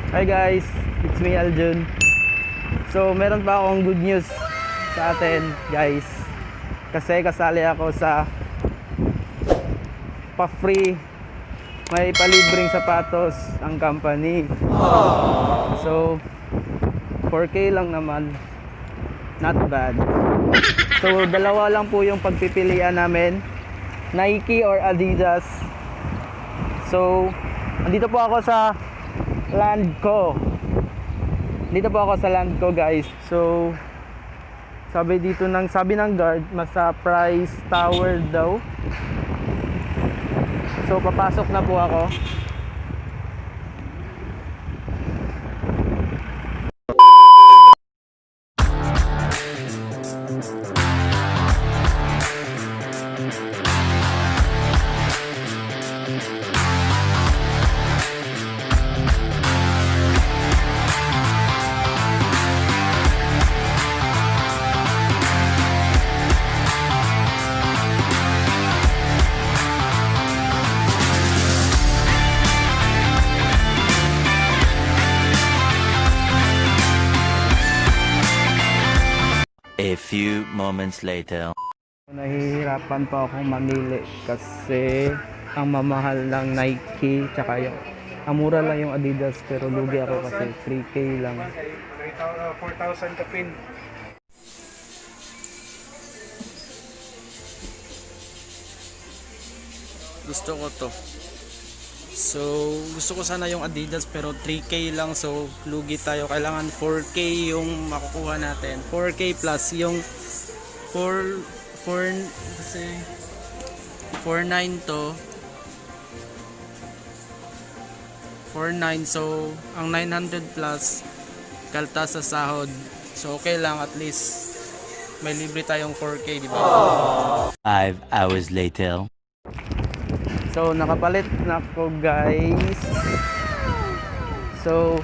Hi guys, it's me Aljun. So meron pa akong good news sa atin guys. Kasi kasali ako sa pa-free, may palibreng sapatos ang company. So 4K lang naman, not bad. So dalawa lang po yung pagpipilian namin, Nike or Adidas. So andito po ako sa land ko. Dito po ako sa land ko guys. So sabi ng guard, masa price tower daw. So papasok na po ako. A few moments later. Nahihirapan pa akong mamili kasi ang mamahal ng Nike tsaka yung ang mura lang yung Adidas, pero lugi ako kasi 3K lang. 4,000 ka pin. Gusto ko to. So, gusto ko sana yung Adidas pero 3K lang, so lugi tayo. Kailangan 4K yung makukuha natin. 4K plus yung 49 to. 49, so ang 900 plus kaltas sa sahod. So okay lang, at least may libre tayong 4K, di ba? 5 hours later. So nakapalit na ako guys. So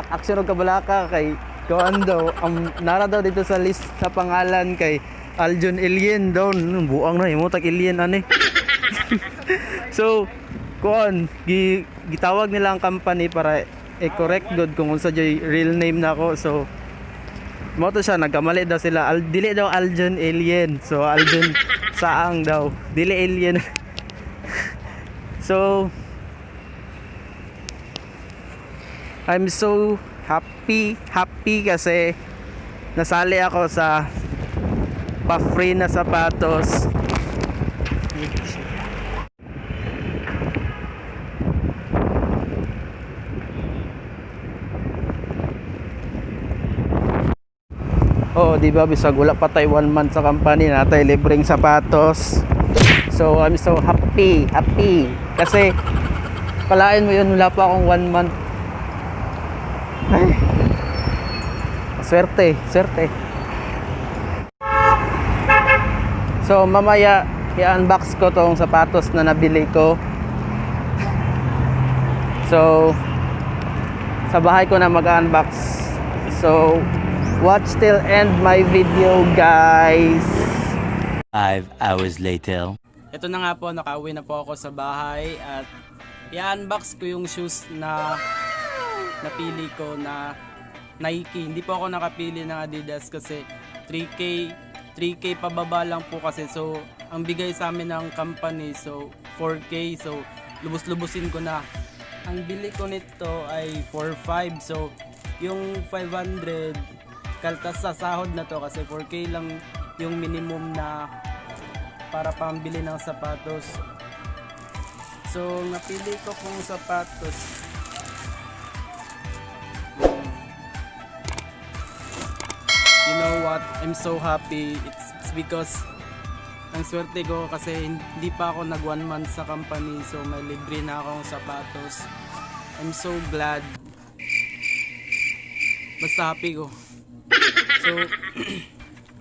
action og kabalaka kay kuan daw ang nara daw dito sa list sa pangalan kay Aljun alien daw, buang na himo tag alien ani. So kuan gitawag nila ang company para i-correct good kung unsa jay real name nako. So mo to siya, nagkamali daw sila. Dili daw Aljun alien. So Aljun saang daw, dili alien. So I'm so happy kasi nasali ako sa pa-free na sapatos. Oh, di ba bisag wala pa tayo 1 month sa company, natay libreng sapatos. So I'm so happy kasi palain mo yun, wala pa akong 1 month. Ay, swerte. So mamaya i-unbox ko tong sapatos na nabili ko. So sa bahay ko na mag-unbox. So watch till end my video guys. 5 hours later. Ito na nga po, nakauwi na po ako sa bahay at i-unbox ko yung shoes na napili ko na Nike. Hindi po ako nakapili ng Adidas kasi 3K pababa lang po kasi. So ang bigay sa amin ng company, so 4K, so lubos-lubusin ko na. Ang bili ko nito ay 4.5, so yung 500 kaltas sa sahod na to kasi 4K lang yung minimum na para pambili ng sapatos. So napili ko kung sapatos. You know what? I'm so happy. It's because ang swerte ko kasi hindi pa ako nag 1 month sa company, so may libre na akong sapatos. I'm so glad. Basta happy ko. So,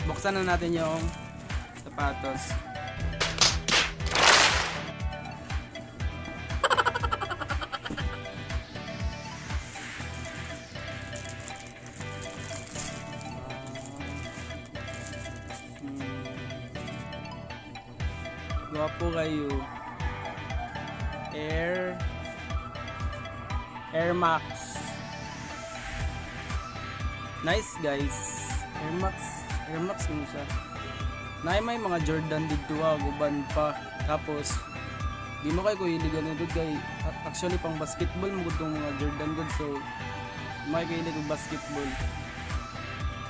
buksan na natin yung sapatos. Gwapo kayo. Air Air Max. Nice guys. Air Max mo siya. May mga Jordan dito guban pa. Tapos di mo kay ko iligan nito kay actually pang basketball mo gud mga Jordan good, so may kay ilig basketball.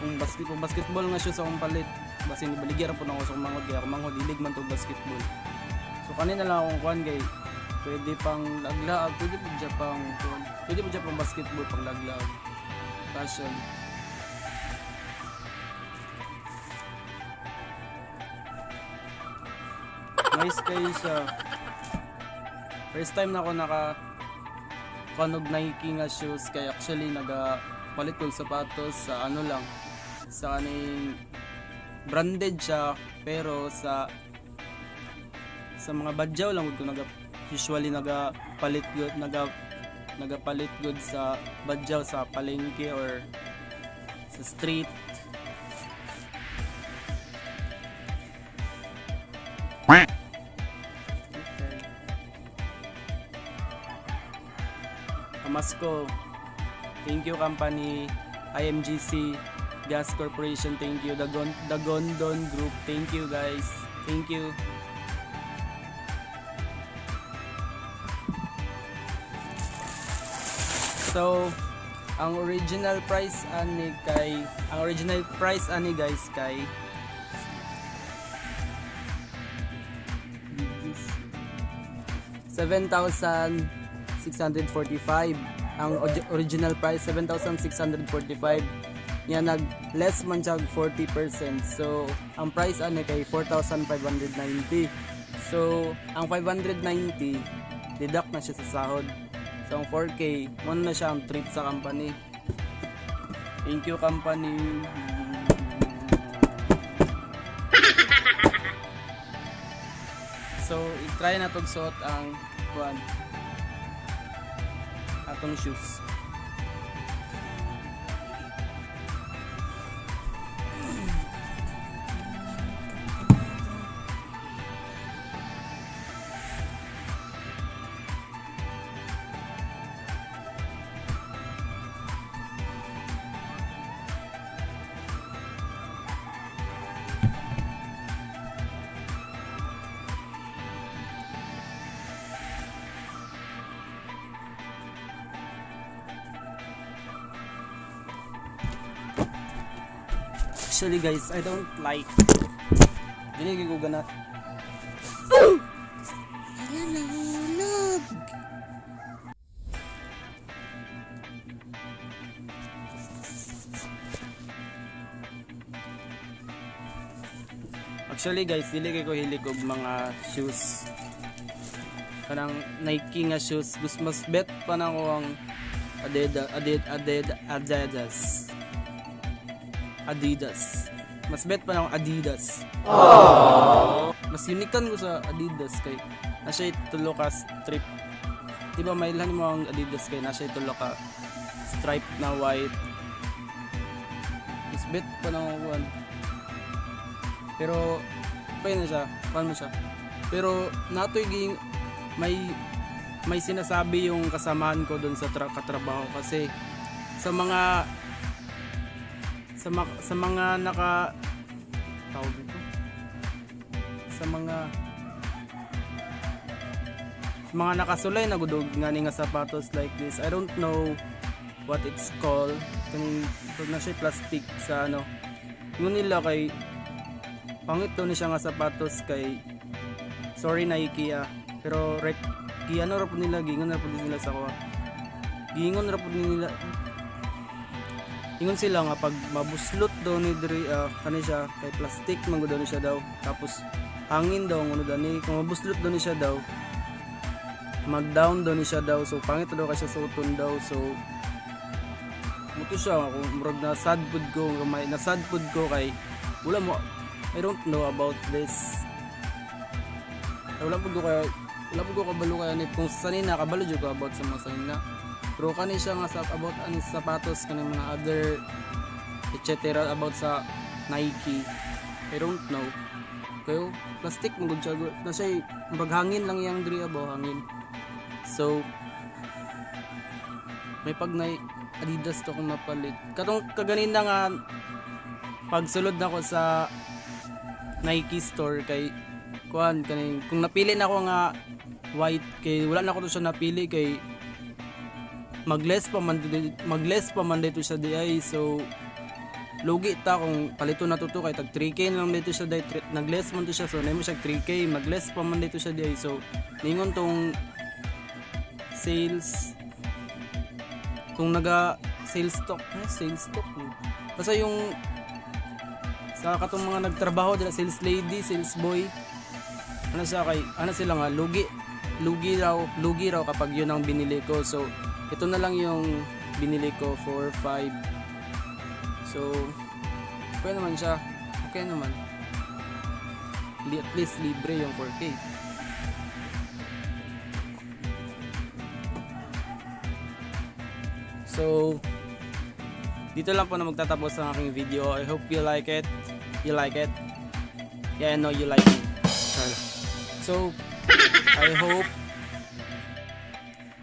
Kung basketball nga siya sa akong palit. Basin baligya ra po na ako sa mangod kaya ako mangod ilig man to basketball. So kanina lang akong kuan kay pwede pang laglaag, pwede po dyan pang basketball pang laglaag. Fashion. Nice kayo siya. First time na ako kanog Nike nga shoes kaya actually palit ko sapatos sa sa kaning branded siya pero sa mga badyaw lang ko usually nagapalit good sa badyaw sa palengke or sa street. Kamasko. Thank you company IMGC GAS Corporation. Thank you the Gondon Group. Thank you guys. Thank you. So, ang original price ani guys kay 7,645. Ang original price 7,645. Nya nag less man siya 40%. So, ang price ani kay 4,590. So, ang 590 deduct na siya sa sahod. So, ang 4K, muna na siya ang treat sa company. Thank you, company. So, i-try na itong suot ang atong shoes. Actually guys, I don't like dinigay ko ganat. Actually guys, dili ko hilig og mga shoes. Kanang Nike nga shoes, gusto mas bet pa na ko ang Adidas. Mas bet pa na akong Adidas. Aww. Mas unikan ko sa Adidas kay nasa tulo ka strip. Diba may ilan mo ang Adidas kay nasa tulo ka stripe na white. Mas bet pa na ako. Pero pay na siya. Paano siya? Pero natoy ging may sinasabi yung kasamahan ko doon sa katrabaho kasi sa mga tawag ito sa mga nakasulay na gudog ngani nga sapatos like this. I don't know what it's called kaning na siya plastic sa yun nila kay pangit to ni siya nga sapatos kay sorry Nike pero gingon ra po nila sa ko gingon ra po nila ingon sila nga pag mabuslot daw ni diri kani siya kay plastic man gud ni siya daw tapos hangin daw ngono dani kung mabuslot daw ni siya daw mag-down daw ni siya daw so pangit daw kasi sa uton daw so muto siya ako murag na sad pud ko kay wala mo I don't know about this wala pud ko kabalo kaya ni kung sanina kabalo jud ko about sa mga sanina. Pero kani siya nga about ani sapatos kani mga other etc about sa Nike. I don't know. Kayo plastic mo gud siya na siya maghangin lang yang diri abo hangin. So may pag na Adidas to kung napalit. Katong kaganina nga pagsulod na ko sa Nike store kay kuan kaning kung napili na ko nga white kay wala na ko to siya napili kay magless pa man dito siya di ay, so lugi ta kung palito na to kay tag 3K lang dito siya di, nagless man to siya, so nimo siya 3K magless pa man dito siya di ay, so ningon tong sales kung naga sales stock basta yung sa katong mga nagtrabaho dila, sales lady, sales boy, ano siya kay ano sila nga lugi raw kapag yun ang binili ko. So ito na lang yung binili ko for 5. So okay naman siya, okay naman, at least libre yung 4K. So dito lang po na magtatapos ang aking video. I hope you like it. You like it? Yeah, I know you like it. So I hope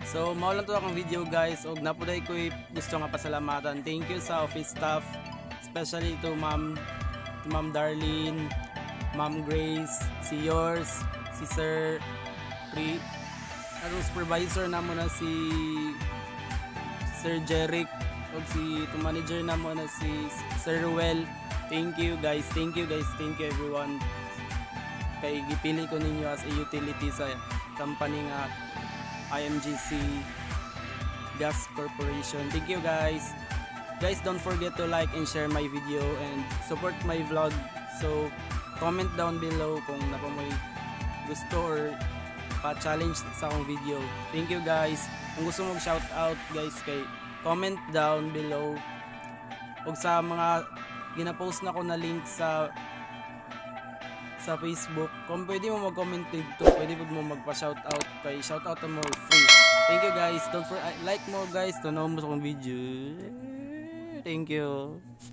so mao lang to akong video guys, og napuday ko gusto nga pasalamatan. Thank you sa office staff, especially to Ma'am Darlene, Ma'am Grace, si yours, si Sir Pri, atong supervisor namo na si Sir Jeric, og si to manager namo na si Sir Ruel. Thank you guys, thank you everyone. Kay gipili ko ninyo as a utility sa company nga IMGC GAS Corporation. Thank you guys. Guys, don't forget to like and share my video and support my vlog. So comment down below kung napamoy gusto or pa-challenge sa akong video. Thank you guys. Kung gusto mong shout out guys, kay comment down below. Og sa mga gina-post na ko na link sa Facebook, kung pwede mo mag-comment dito, pwede mo magpa-shoutout, kay shoutout mo free. Thank you guys. Don't forget like mo guys to know mo sa akong video. Thank you.